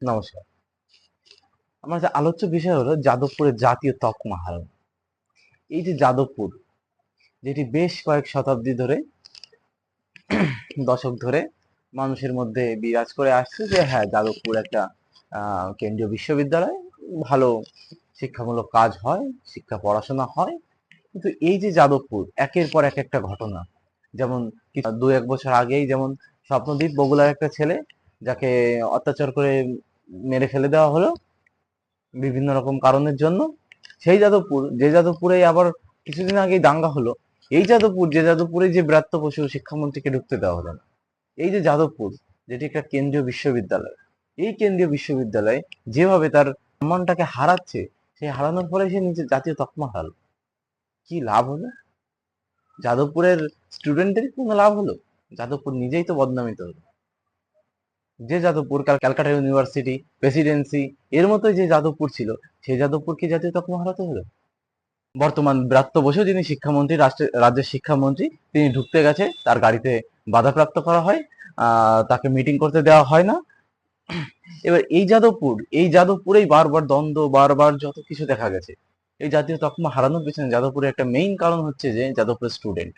নমস্কার। আমার যে আলোচ্য বিষয় হলো যাদবপুরের জাতীয় তকমা হারানো। এই যে যাদবপুর, যেটি বেশ কয়েক শতাব্দী ধরে, দশক ধরে মানুষের মধ্যে বিরাজ করে আসছে যে হ্যাঁ, যাদবপুর একটা কেন্দ্রীয় বিশ্ববিদ্যালয়, ভালো শিক্ষামূলক কাজ হয়, শিক্ষা পড়াশোনা হয়। কিন্তু এই যে যাদবপুর, একের পর এক একটা ঘটনা, যেমন দু এক বছর আগেই যেমন স্বপ্নদীপ বগুড়ার একটা ছেলে, যাকে অত্যাচার করে মেরে ফেলে দেওয়া হলো বিভিন্ন রকম কারণের জন্য। সেই যাদবপুর, যে যাদবপুরে আবার কিছুদিন আগেই দাঙ্গা হলো, এই যাদবপুর, যে যাদবপুরে যে ব্রাত্য বসু শিক্ষামন্ত্রীকে ঢুকতে দেওয়া হলো না। এই যে যাদবপুর, যেটি একটা কেন্দ্রীয় বিশ্ববিদ্যালয়, এই কেন্দ্রীয় বিশ্ববিদ্যালয় যেভাবে তার সম্মানটাকে হারাচ্ছে, সেই হারানোর ফলে সে নিজের জাতীয় তকমা হারালো। কি লাভ হলো? যাদবপুরের স্টুডেন্টদের কোনো লাভ হলো? যাদবপুর নিজেই তো বদনামিত হলো। যে যাদবপুর ক্যালকাটা ইউনিভার্সিটি, প্রেসিডেন্সি, এর মতোই যে যাদবপুর ছিল, সেই যাদবপুর কি জাতীয় তকমা হারাতে হলো? বর্তমান ব্রাত্য বসু, যিনি শিক্ষামন্ত্রী, রাজ্যের শিক্ষামন্ত্রী, তিনি ঢুকতে গেছে, তার গাড়িতে বাধাপ্রাপ্ত করা হয়, তাকে মিটিং করতে দেওয়া হয় না। এবার এই যাদবপুরেই বারবার দ্বন্দ্ব, বারবার যত কিছু দেখা গেছে। এই জাতীয় তকমা হারানোর পিছনে যাদবপুরের একটা মেইন কারণ হচ্ছে যে যাদবপুরের স্টুডেন্ট।